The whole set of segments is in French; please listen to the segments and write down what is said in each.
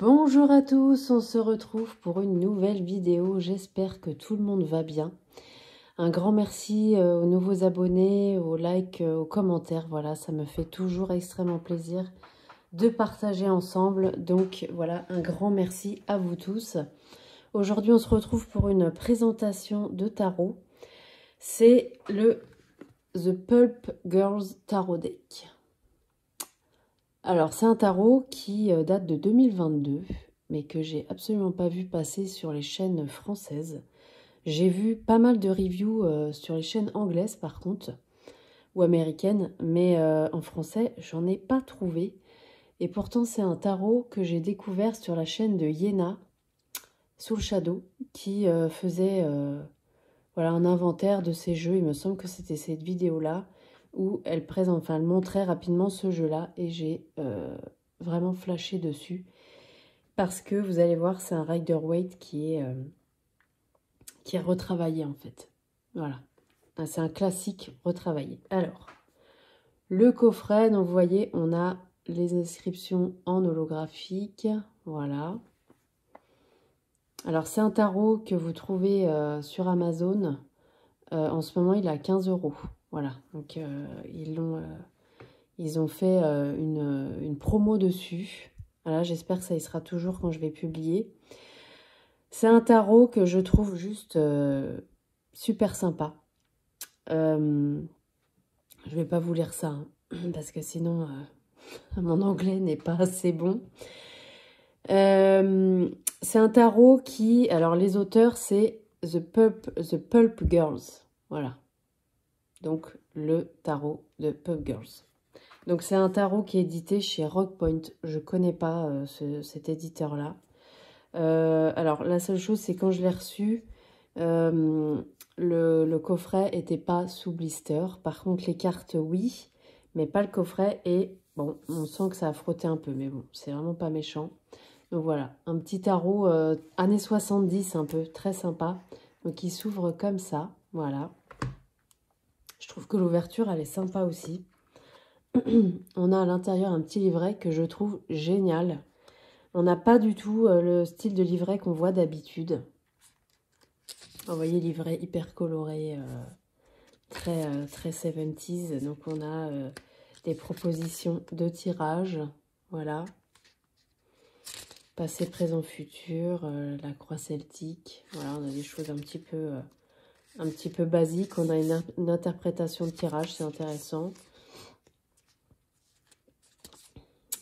Bonjour à tous, on se retrouve pour une nouvelle vidéo. J'espère que tout le monde va bien. Un grand merci aux nouveaux abonnés, aux likes, aux commentaires. Voilà, ça me fait toujours extrêmement plaisir de partager ensemble. Donc voilà, un grand merci à vous tous. Aujourd'hui, on se retrouve pour une présentation de tarot. C'est le The Pulp Girls Tarot Deck. Alors, c'est un tarot qui date de 2022, mais que j'ai absolument pas vu passer sur les chaînes françaises. J'ai vu pas mal de reviews sur les chaînes anglaises, par contre, ou américaines, mais en français, j'en ai pas trouvé. Et pourtant, c'est un tarot que j'ai découvert sur la chaîne de Yéna, Soul Shadow, qui faisait voilà, un inventaire de ces jeux. Il me semble que c'était cette vidéo-là, où elle présente, enfin, elle montrait rapidement ce jeu-là, et j'ai vraiment flashé dessus, parce que vous allez voir, c'est un Rider-Waite qui est retravaillé en fait. Voilà, c'est un classique retravaillé. Alors, le coffret, donc vous voyez, on a les inscriptions en holographique, voilà. Alors, c'est un tarot que vous trouvez sur Amazon. En ce moment, il est à 15 €. Voilà, donc ils ont fait une promo dessus. Voilà, j'espère que ça y sera toujours quand je vais publier. C'est un tarot que je trouve juste super sympa. Je vais pas vous lire ça, hein, parce que sinon, mon anglais n'est pas assez bon. C'est un tarot qui... Alors, les auteurs, c'est The Pulp Girls. Voilà. Donc, le tarot de Pulp Girls. Donc, c'est un tarot qui est édité chez Rockpoint. Je ne connais pas cet éditeur-là. Alors, la seule chose, c'est quand je l'ai reçu, le coffret n'était pas sous blister. Par contre, les cartes, oui, mais pas le coffret. Et bon, on sent que ça a frotté un peu, mais bon, c'est vraiment pas méchant. Donc voilà, un petit tarot années 70, un peu, très sympa. Donc, il s'ouvre comme ça, voilà. Je trouve que l'ouverture, elle est sympa aussi. On a à l'intérieur un petit livret que je trouve génial. On n'a pas du tout le style de livret qu'on voit d'habitude. Vous voyez, livret hyper coloré, très 70s. Donc, on a des propositions de tirage. Voilà. Passé, présent, futur. La croix celtique. Voilà, on a des choses un petit peu basiques. On a une interprétation de tirage, c'est intéressant.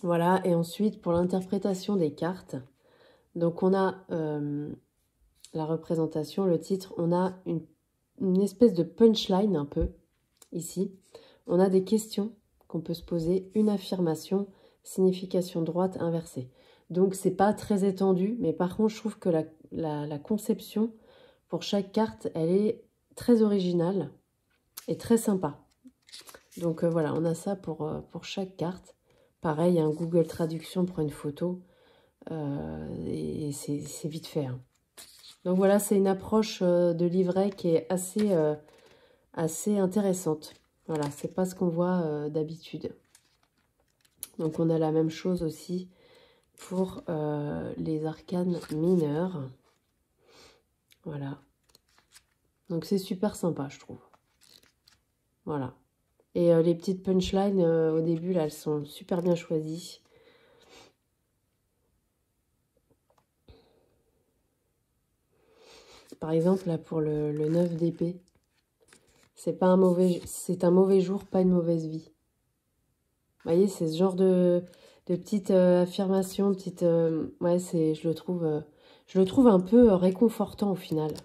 Voilà, et ensuite, pour l'interprétation des cartes, donc on a la représentation, le titre, on a une espèce de punchline un peu, ici. On a des questions qu'on peut se poser, une affirmation, signification droite, inversée. Donc, c'est pas très étendu, mais par contre, je trouve que la conception pour chaque carte, elle est très originale et très sympa. Donc, voilà, on a ça pour chaque carte. Pareil, un Google Traduction pour une photo, et c'est vite fait, hein. Donc voilà, c'est une approche de livret qui est assez intéressante. Voilà, c'est pas ce qu'on voit d'habitude. Donc on a la même chose aussi pour les arcanes mineurs. Voilà. Donc c'est super sympa, je trouve. Voilà. Et les petites punchlines au début, là, elles sont super bien choisies. Par exemple, là, pour le 9 d'épée, c'est un mauvais jour, pas une mauvaise vie. Vous voyez, c'est ce genre de petites affirmations, ouais, je le trouve un peu réconfortant au final.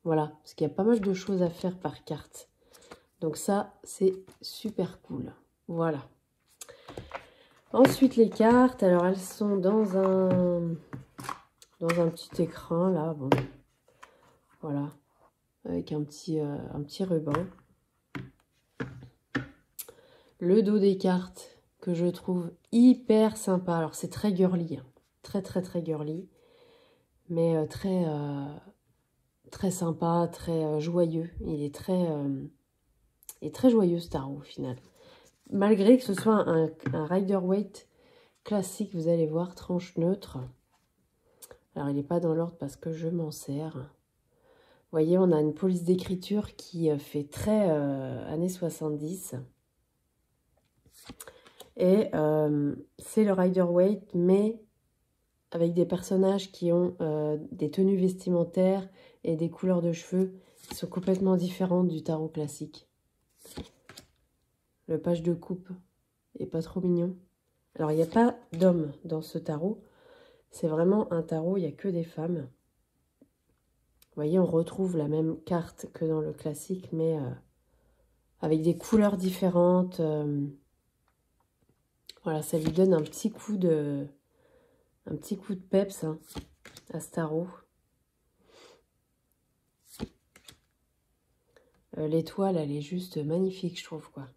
Voilà, parce qu'il y a pas mal de choses à faire par carte. Donc ça, c'est super cool. Voilà. Ensuite, les cartes, alors elles sont dans un petit écran, là, bon. Voilà, avec un petit ruban. Le dos des cartes que je trouve hyper sympa. Alors, c'est très girly, hein. Très, très, très girly. Mais très sympa, très joyeux. Il est très joyeux, ce tarot, au final. Malgré que ce soit un Rider-Waite classique, vous allez voir, tranche neutre. Alors, il n'est pas dans l'ordre parce que je m'en sers. Vous voyez, on a une police d'écriture qui fait très années 70. Et c'est le Rider-Waite, mais avec des personnages qui ont des tenues vestimentaires et des couleurs de cheveux qui sont complètement différentes du tarot classique. Le page de coupe est pas trop mignon. Alors, il n'y a pas d'hommes dans ce tarot. C'est vraiment un tarot, il n'y a que des femmes. Vous voyez, on retrouve la même carte que dans le classique, mais avec des couleurs différentes. Voilà, ça lui donne un petit coup de peps hein, à ce tarot. L'étoile, elle est juste magnifique, je trouve, quoi.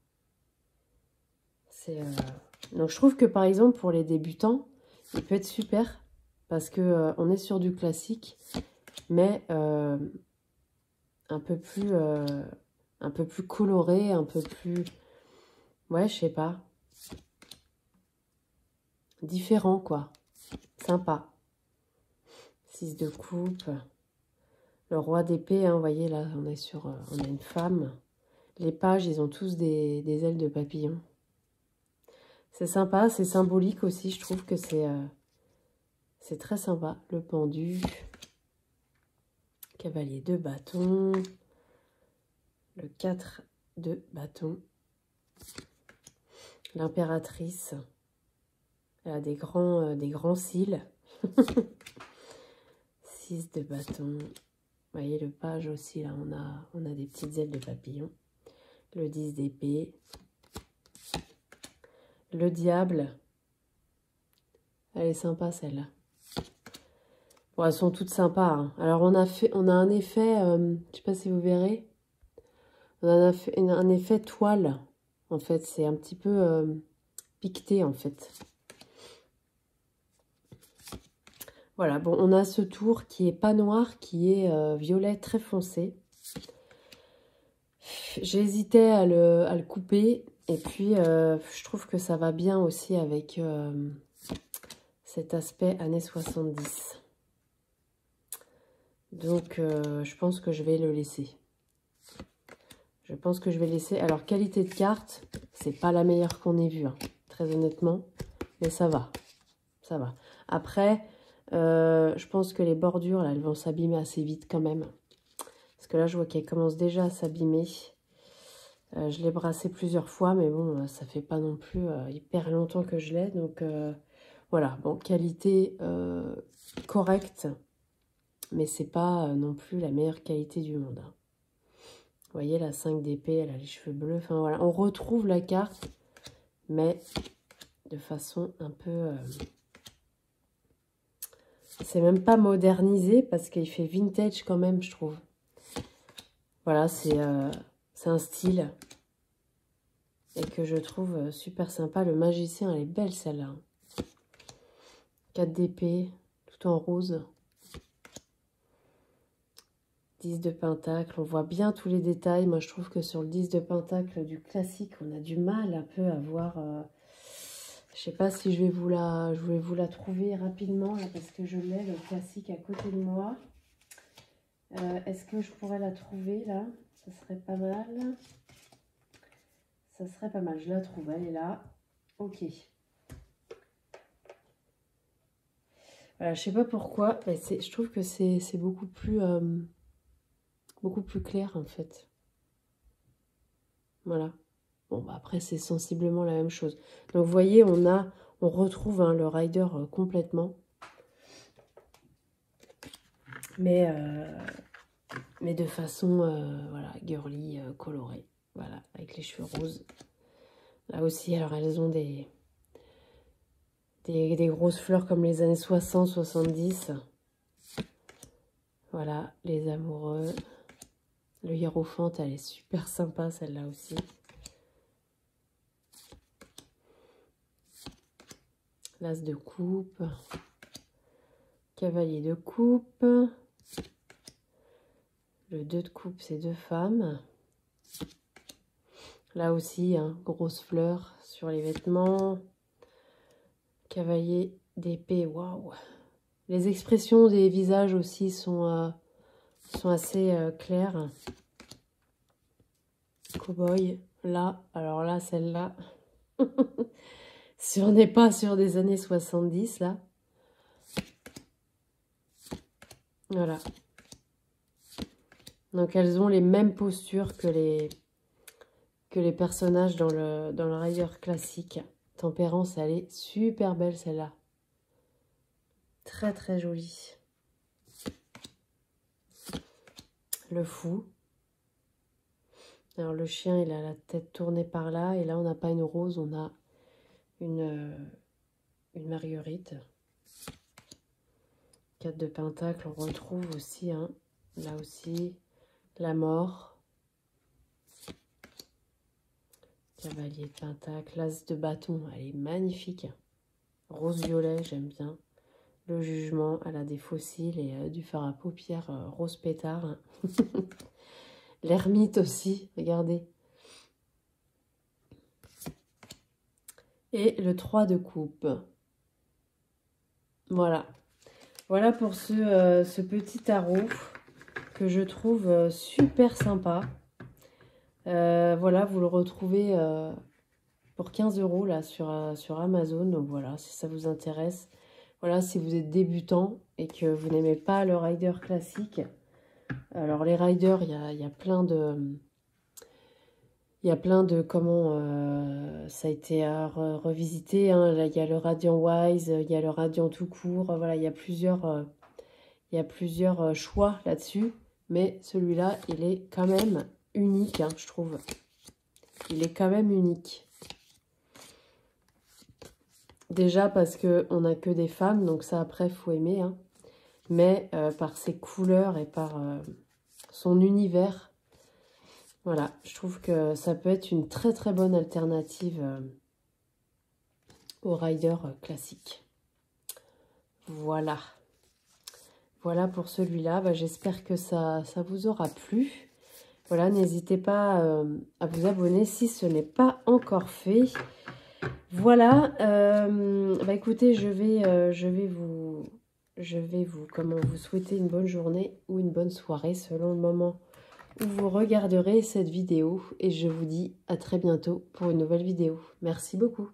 Donc, je trouve que, par exemple, pour les débutants, il peut être super, parce que on est sur du classique, mais un peu plus coloré, un peu plus... Ouais, je sais pas. Différent, quoi. Sympa. 6 de coupe. Le roi d'épée, hein, vous voyez, là, on a une femme. Les pages, ils ont tous des ailes de papillon. C'est sympa, c'est symbolique aussi. Je trouve que c'est très sympa. Le pendu. Cavalier de bâton. Le 4 de bâton. L'impératrice. Elle a des grands cils. 6 de bâton. Vous voyez le page aussi, là, on a des petites ailes de papillon. Le 10 d'épée. Le diable. Elle est sympa, celle-là. Bon, elles sont toutes sympas. Hein. Alors, on a un effet, je ne sais pas si vous verrez. On a un effet toile, en fait. C'est un petit peu piqueté, en fait. Voilà, bon, on a ce tour qui est pas noir, qui est violet très foncé. J'ai hésité à le couper. Et puis, je trouve que ça va bien aussi avec cet aspect années 70. Donc, je pense que je vais le laisser. Je pense que je vais laisser. Alors, qualité de carte, c'est pas la meilleure qu'on ait vue, hein, très honnêtement. Mais ça va. Ça va. Après, je pense que les bordures, là, elles vont s'abîmer assez vite quand même. Parce que là, je vois qu'elles commencent déjà à s'abîmer. Je l'ai brassé plusieurs fois, mais bon, ça fait pas non plus hyper longtemps que je l'ai. Donc, voilà. Bon, qualité correcte. Mais c'est pas non plus la meilleure qualité du monde. Hein. Vous voyez, la 5 d'épée, elle a les cheveux bleus. Enfin, voilà. On retrouve la carte, mais de façon un peu... C'est même pas modernisé, parce qu'il fait vintage quand même, je trouve. Voilà, c'est un style. Et que je trouve super sympa. Le magicien, elle est belle, celle-là. 4 d'épée, tout en rose. 10 de pentacle, on voit bien tous les détails. Moi, je trouve que sur le 10 de pentacle du classique, on a du mal un peu à voir... je sais pas si je vais vous la trouver rapidement, là, parce que je l'ai, le classique, à côté de moi. Est-ce que je pourrais la trouver, là? Ça serait pas mal. Ça serait pas mal. Je la trouve, elle est là. Ok. Voilà, je sais pas pourquoi, mais je trouve que c'est beaucoup plus clair, en fait. Voilà. Bon, bah après, c'est sensiblement la même chose. Donc, vous voyez, on retrouve hein, le rider complètement. Mais de façon, voilà, girly, colorée. Voilà, avec les cheveux roses. Là aussi, alors, elles ont des grosses fleurs comme les années 60, 70. Voilà, les amoureux. Le hiérophante, elle est super sympa, celle-là aussi. L'as de coupe. Cavalier de coupe. Le 2 de coupe, c'est 2 femmes. Là aussi, hein, grosse fleur sur les vêtements. Cavalier d'épée, waouh. Les expressions des visages aussi sont assez claires. Cowboy, là, alors là, celle-là, si on n'est pas sur des années 70, là. Voilà. Donc elles ont les mêmes postures que les personnages dans le Rider classique. Tempérance, elle est super belle celle-là. Très très jolie. Le fou. Alors le chien, il a la tête tournée par là. Et là, on n'a pas une rose, on a une marguerite. 4 de pentacle, on retrouve aussi, hein, là aussi, la mort. Cavalier de pentacle, l'as de bâton, elle est magnifique. Rose-violet, j'aime bien. Le jugement, elle a des fossiles et du fard à paupières rose pétard. L'ermite aussi, regardez. Et le 3 de coupe. Voilà. Voilà pour ce petit tarot que je trouve super sympa. Voilà, vous le retrouvez pour 15 € là sur Amazon. Donc voilà, si ça vous intéresse. Voilà, si vous êtes débutant et que vous n'aimez pas le Rider classique. Alors les Riders, il y a plein de... Il y a plein de comment ça a été revisité. Hein. Là, il y a le Radiant Wise, il y a le Radiant tout court. Voilà, il y a plusieurs choix là-dessus. Mais celui-là, il est quand même unique, hein, je trouve. Il est quand même unique. Déjà parce qu'on n'a que des femmes, donc ça après, il faut aimer. Hein. Mais par ses couleurs et par son univers, voilà, je trouve que ça peut être une très très bonne alternative au Rider classique. Voilà. Voilà pour celui-là. Bah, j'espère que ça vous aura plu. Voilà, n'hésitez pas à vous abonner si ce n'est pas encore fait. Voilà. Bah, écoutez, je vais vous souhaiter une bonne journée ou une bonne soirée selon le moment où vous regarderez cette vidéo. Et je vous dis à très bientôt pour une nouvelle vidéo. Merci beaucoup.